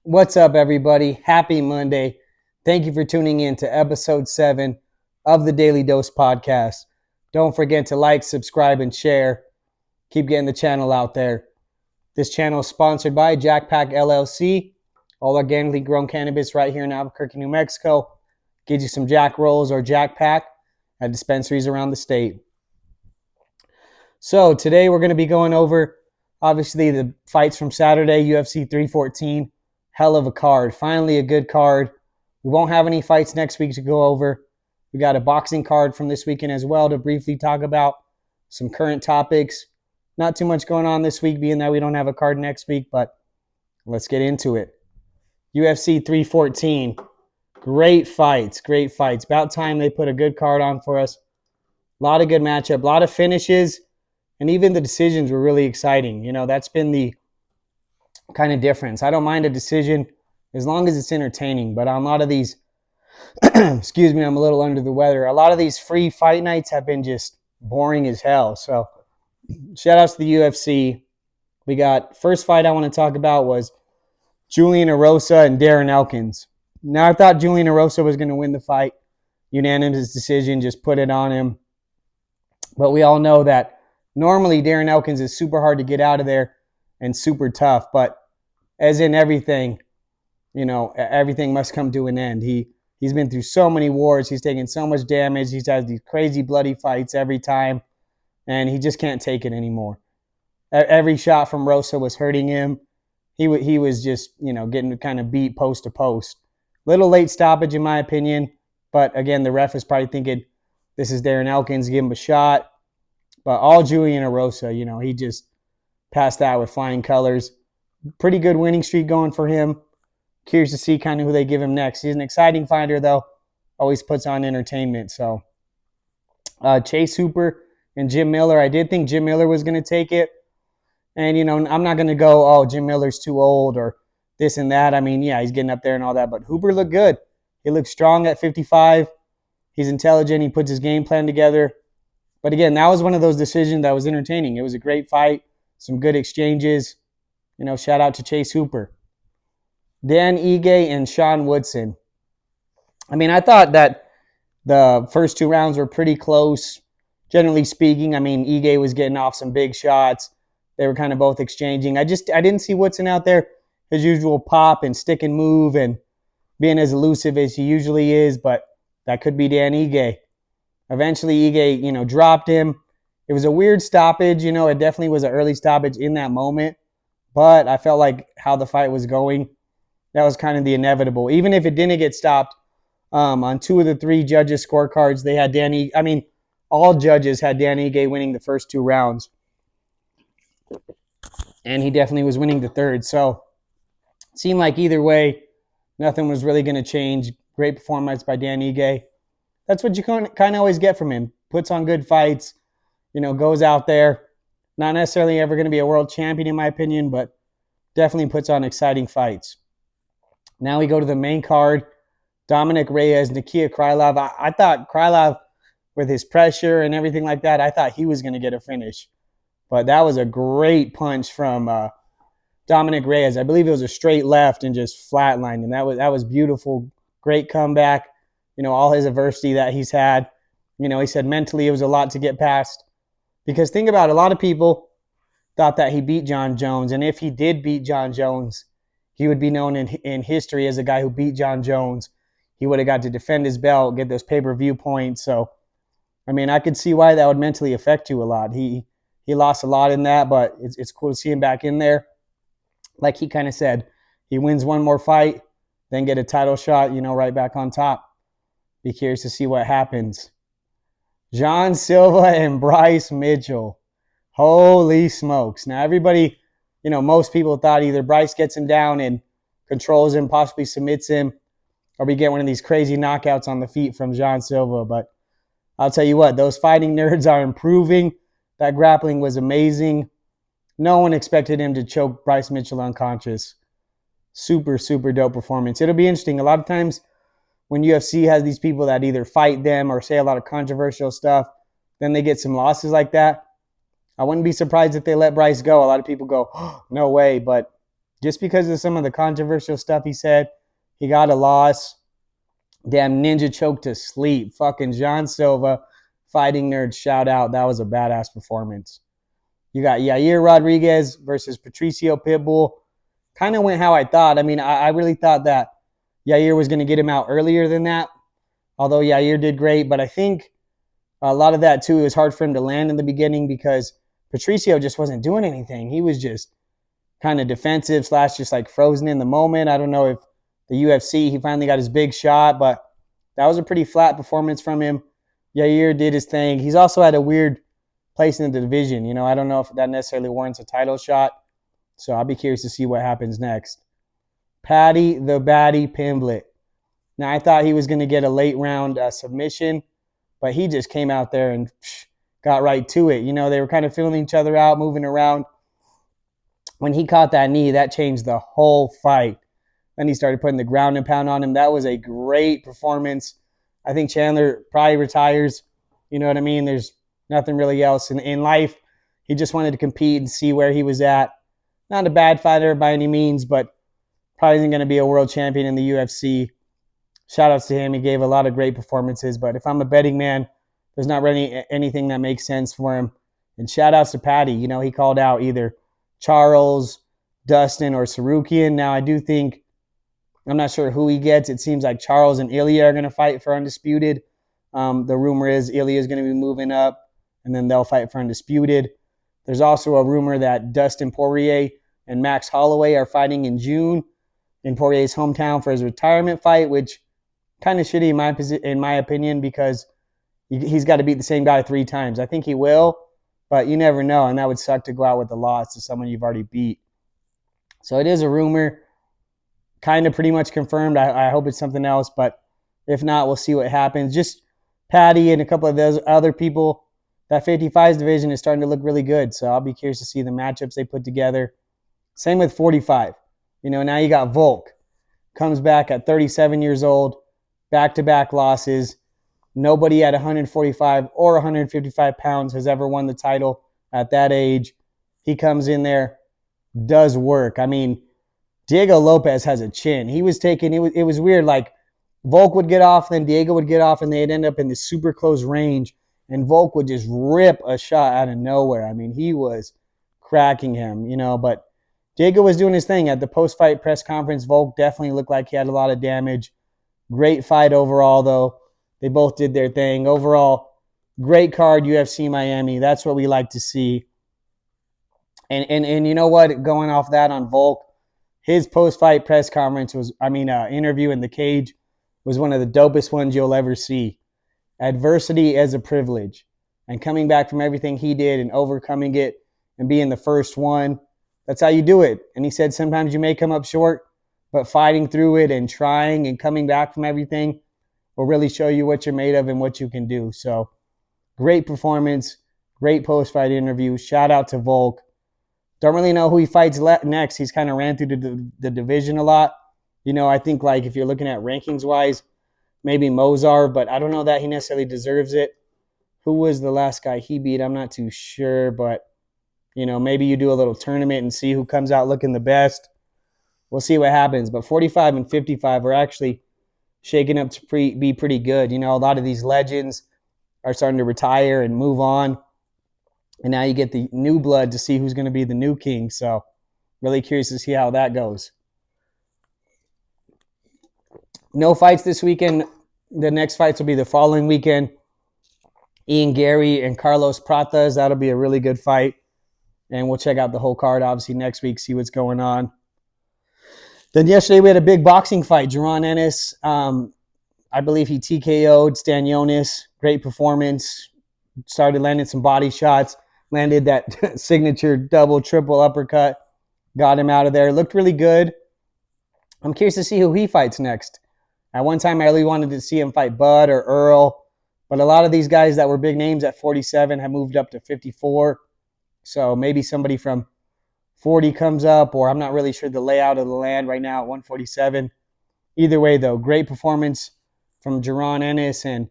What's up, everybody? Happy Monday. Thank you for tuning in to episode 7 of the Daily Dose Podcast. Don't forget to like, subscribe, and share. Keep getting the channel out there. This channel is sponsored by Jackpack LLC, all organically grown cannabis right here in Albuquerque, New Mexico. Gives you some Jack Rolls or Jackpack at dispensaries around the state. So today we're going to be going over, obviously, the fights from Saturday, UFC 314. Hell of a card. Finally a good card. We won't have any fights next week to go over. We got a boxing card from this weekend as well to briefly talk about some current topics. Not too much going on this week, being that we don't have a card next week, but let's get into it. UFC 314. Great fights. About time they put a good card on for us. A lot of good matchup, a lot of finishes, and even the decisions were really exciting. You know, that's been the kind of difference. I don't mind a decision as long as it's entertaining, but on a lot of these, excuse me, I'm a little under the weather. A lot of these free fight nights have been just boring as hell. So shout outs to the UFC. We got first fight I want to talk about was Julian Erosa and Darren Elkins. Now I thought Julian Erosa was going to win the fight. Unanimous decision, just put it on him. But we all know that normally Darren Elkins is super hard to get out of there and super tough. But as in everything, you know, everything must come to an end. He's been through so many wars. He's taken so much damage. He's had these crazy bloody fights every time, and he just can't take it anymore. Every shot from Rosa was hurting him. He was just, you know, getting kind of beat post to post. Little late stoppage in my opinion, but again, the ref is probably thinking this is Darren Elkins, give him a shot. But all Julian Erosa, you know, he just passed that with flying colors. Pretty good winning streak going for him. Curious to see kind of who they give him next. He's an exciting fighter, though. Always puts on entertainment. So Chase Hooper and Jim Miller. I did think Jim Miller was going to take it. And, you know, I'm not going to go, oh, Jim Miller's too old or this and that. I mean, yeah, he's getting up there and all that. But Hooper looked good. He looked strong at 55. He's intelligent. He puts his game plan together. But again, that was one of those decisions that was entertaining. It was a great fight. Some good exchanges. You know, shout out to Chase Hooper. Dan Ige and Sean Woodson. I mean, I thought that the first 2 rounds were pretty close, generally speaking. I mean, Ige was getting off some big shots. They were kind of both exchanging. I didn't see Woodson out there his usual pop and stick and move and being as elusive as he usually is, but that could be Dan Ige. Eventually, Ige, you know, dropped him. It was a weird stoppage. You know, it definitely was an early stoppage in that moment. But I felt like how the fight was going, that was kind of the inevitable. Even if it didn't get stopped, on 2 of the 3 judges' scorecards, they had all judges had Dan Ige winning the first 2 rounds. And he definitely was winning the third. So it seemed like either way, nothing was really going to change. Great performance by Dan Ige. That's what you kind of always get from him. Puts on good fights, you know, goes out there. Not necessarily ever going to be a world champion, in my opinion, but definitely puts on exciting fights. Now we go to the main card. Dominic Reyes, Nikia Krylov. I thought Krylov, with his pressure and everything like that, I thought he was going to get a finish. But that was a great punch from Dominic Reyes. I believe it was a straight left and just flatlined him. That was beautiful. Great comeback. You know, all his adversity that he's had. You know, he said mentally it was a lot to get past. Because think about it, a lot of people thought that he beat John Jones. And if he did beat John Jones, he would be known in history as a guy who beat John Jones. He would have got to defend his belt, get those pay-per-view points. So, I mean, I could see why that would mentally affect you a lot. He lost a lot in that, but it's cool to see him back in there. Like he kind of said, he wins one more fight, then get a title shot, you know, right back on top. Be curious to see what happens. John Silva and Bryce Mitchell. Holy smokes. Now, everybody, you know, most people thought either Bryce gets him down and controls him, possibly submits him, or we get one of these crazy knockouts on the feet from John Silva. But I'll tell you what, those fighting nerds are improving. That grappling was amazing. No one expected him to choke Bryce Mitchell unconscious. Super, super dope performance. It'll be interesting. A lot of times when UFC has these people that either fight them or say a lot of controversial stuff, then they get some losses like that. I wouldn't be surprised if they let Bryce go. A lot of people go, oh, no way. But just because of some of the controversial stuff he said. He got a loss. Damn, ninja choked to sleep. Fucking John Silva, fighting nerd, shout out. That was a badass performance. You got Yair Rodriguez versus Patricio Pitbull. Kind of went how I thought. I mean, I really thought that Yair was going to get him out earlier than that, although Yair did great. But I think a lot of that, too, it was hard for him to land in the beginning because Patricio just wasn't doing anything. He was just kind of defensive / just like frozen in the moment. I don't know if the UFC, he finally got his big shot, but that was a pretty flat performance from him. Yair did his thing. He's also had a weird place in the division. You know, I don't know if that necessarily warrants a title shot. So I'll be curious to see what happens next. Paddy the Baddy Pimblett. Now, I thought he was going to get a late round submission, but he just came out there and got right to it. You know, they were kind of feeling each other out, moving around. When he caught that knee, that changed the whole fight. Then he started putting the ground and pound on him. That was a great performance. I think Chandler probably retires. You know what I mean? There's nothing really else in life. He just wanted to compete and see where he was at. Not a bad fighter by any means, but probably isn't going to be a world champion in the UFC. Shout outs to him. He gave a lot of great performances. But if I'm a betting man, there's not really anything that makes sense for him. And shout outs to Paddy. You know, he called out either Charles, Dustin, or Sarukian. Now, I do think, I'm not sure who he gets. It seems like Charles and Ilya are going to fight for Undisputed. The rumor is Ilya is going to be moving up, and then they'll fight for Undisputed. There's also a rumor that Dustin Poirier and Max Holloway are fighting in June in Poirier's hometown for his retirement fight, which kind of shitty in my opinion because he's got to beat the same guy 3 times. I think he will, but you never know, and that would suck to go out with a loss to someone you've already beat. So it is a rumor, kind of pretty much confirmed. I hope it's something else, but if not, we'll see what happens. Just Paddy and a couple of those other people, that 55s division is starting to look really good, so I'll be curious to see the matchups they put together. Same with 45. You know, now you got Volk. Comes back at 37 years old, back-to-back losses. Nobody at 145 or 155 pounds has ever won the title at that age. He comes in there, does work. I mean, Diego Lopez has a chin. He was taking, it was weird, like Volk would get off, then Diego would get off, and they'd end up in this super close range, and Volk would just rip a shot out of nowhere. I mean, he was cracking him, you know, but Diego was doing his thing. At the post-fight press conference, Volk definitely looked like he had a lot of damage. Great fight overall, though. They both did their thing. Overall, great card, UFC Miami. That's what we like to see. And you know what? Going off that on Volk, his post-fight press conference interview in the cage was one of the dopest ones you'll ever see. Adversity as a privilege. And coming back from everything he did and overcoming it and being the first one, that's how you do it. And he said sometimes you may come up short, but fighting through it and trying and coming back from everything will really show you what you're made of and what you can do. So great performance, great post-fight interview. Shout out to Volk. Don't really know who he fights next. He's kind of ran through the division a lot. You know, I think like if you're looking at rankings-wise, maybe Mozart, but I don't know that he necessarily deserves it. Who was the last guy he beat? I'm not too sure, but, you know, maybe you do a little tournament and see who comes out looking the best. We'll see what happens. But 45 and 55 are actually shaking up to be pretty good. You know, a lot of these legends are starting to retire and move on. And now you get the new blood to see who's going to be the new king. So really curious to see how that goes. No fights this weekend. The next fights will be the following weekend. Ian Gary and Carlos Pratas. That'll be a really good fight. And we'll check out the whole card, obviously, next week, see what's going on. Then yesterday we had a big boxing fight. Jaron Ennis, I believe he TKO'd Stanionis. Great performance. Started landing some body shots. Landed that signature double, triple uppercut. Got him out of there. Looked really good. I'm curious to see who he fights next. At one time, I really wanted to see him fight Bud or Earl. But a lot of these guys that were big names at 47 have moved up to 54. So maybe somebody from 40 comes up, or I'm not really sure the layout of the land right now at 147. Either way, though, great performance from Jaron Ennis, and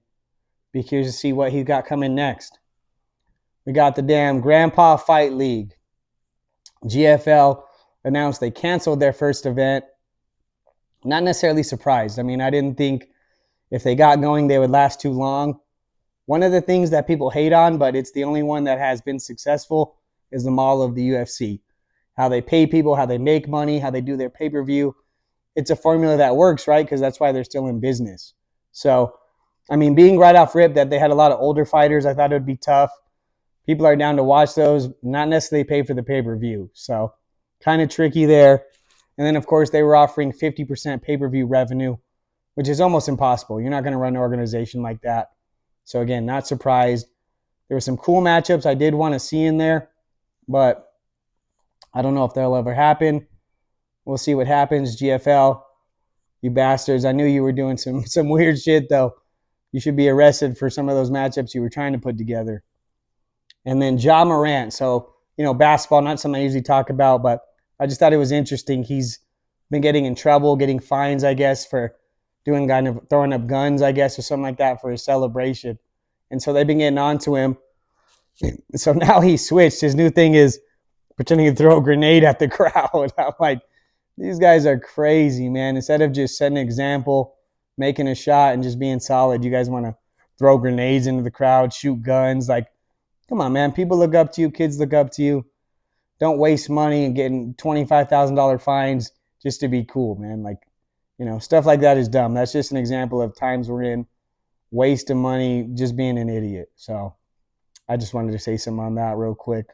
be curious to see what he's got coming next. We got the damn Grandpa Fight League. GFL announced they canceled their first event. Not necessarily surprised. I mean, I didn't think if they got going, they would last too long. One of the things that people hate on, but it's the only one that has been successful, is the model of the UFC. How they pay people, how they make money, how they do their pay-per-view. It's a formula that works, right? Because that's why they're still in business. So, I mean, being right off rip that they had a lot of older fighters, I thought it would be tough. People are down to watch those, not necessarily pay for the pay-per-view. So, kind of tricky there. And then, of course, they were offering 50% pay-per-view revenue, which is almost impossible. You're not going to run an organization like that. So, again, not surprised. There were some cool matchups I did want to see in there, but I don't know if that'll ever happen. We'll see what happens. GFL, you bastards. I knew you were doing some weird shit, though. You should be arrested for some of those matchups you were trying to put together. And then Morant. So, basketball, not something I usually talk about, but I just thought it was interesting. He's been getting in trouble, getting fines, I guess, for doing kind of throwing up guns, I guess, or something like that for his celebration. And so they've been getting on to him. So now he switched. His new thing is pretending to throw a grenade at the crowd. I'm like, these guys are crazy, man. Instead of just setting an example, making a shot, and just being solid, you guys want to throw grenades into the crowd, shoot guns. Like, come on, man. People look up to you. Kids look up to you. Don't waste money and getting $25,000 fines just to be cool, man. Like, stuff like that is dumb. That's just an example of times we're in, wasting money, just being an idiot. So I just wanted to say something on that real quick.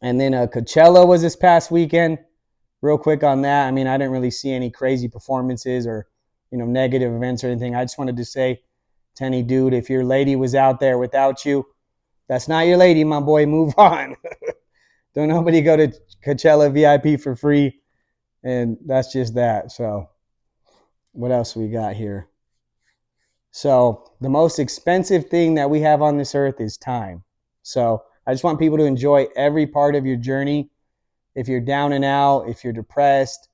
And then Coachella was this past weekend. Real quick on that. I mean, I didn't really see any crazy performances or, negative events or anything. I just wanted to say to any dude, if your lady was out there without you, that's not your lady, my boy. Move on. Don't nobody go to Coachella VIP for free. And that's just that. So what else we got here? So the most expensive thing that we have on this earth is time. So I just want people to enjoy every part of your journey. If you're down and out, if you're depressed,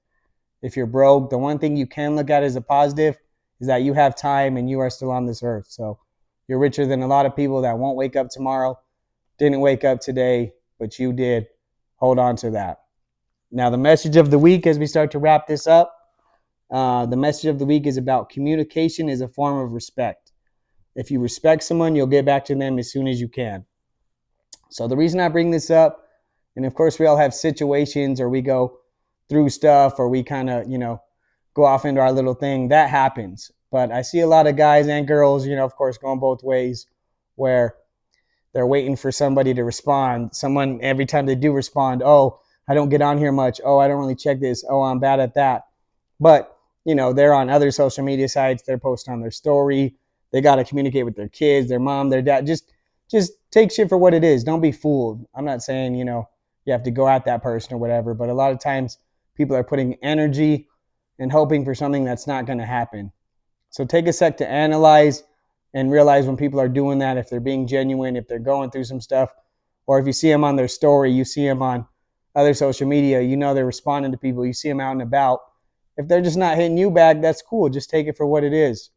if you're broke, the one thing you can look at as a positive is that you have time and you are still on this earth. So you're richer than a lot of people that won't wake up tomorrow, didn't wake up today, but you did. Hold on to that. Now, the message of the week as we start to wrap this up, the message of the week is about communication is a form of respect. If you respect someone, you'll get back to them as soon as you can. So the reason I bring this up, and of course we all have situations or we go through stuff or we kind of, go off into our little thing, that happens. But I see a lot of guys and girls, of course, going both ways where they're waiting for somebody to respond. Someone, every time they do respond, oh, I don't get on here much. Oh, I don't really check this. Oh, I'm bad at that. But, they're on other social media sites. They're posting on their story. They got to communicate with their kids, their mom, their dad. Just take shit for what it is. Don't be fooled. I'm not saying, you have to go at that person or whatever. But a lot of times people are putting energy and hoping for something that's not going to happen. So take a sec to analyze and realize when people are doing that, if they're being genuine, if they're going through some stuff, or if you see them on their story, you see them on other social media, they're responding to people, you see them out and about. If they're just not hitting you back, that's cool. Just take it for what it is.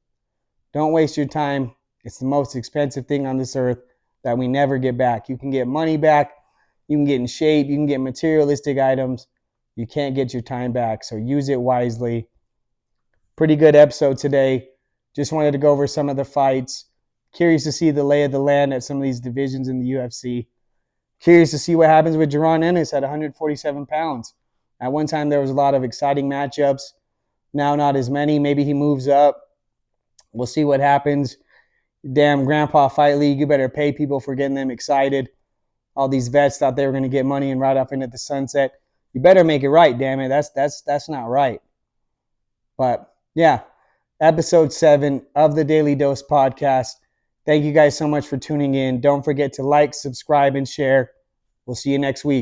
Don't waste your time. It's the most expensive thing on this earth that we never get back. You can get money back. You can get in shape. You can get materialistic items. You can't get your time back. So use it wisely. Pretty good episode today. Just wanted to go over some of the fights. Curious to see the lay of the land at some of these divisions in the UFC. Curious to see what happens with Jaron Ennis at 147 pounds. At one time, there was a lot of exciting matchups. Now, not as many. Maybe he moves up. We'll see what happens. Damn Grandpa Fight League, you better pay people for getting them excited. All these vets thought they were going to get money and ride off into the sunset. You better make it right, damn it. That's not right. But, yeah, episode 7 of the Daily Dose Podcast. Thank you guys so much for tuning in. Don't forget to like, subscribe, and share. We'll see you next week.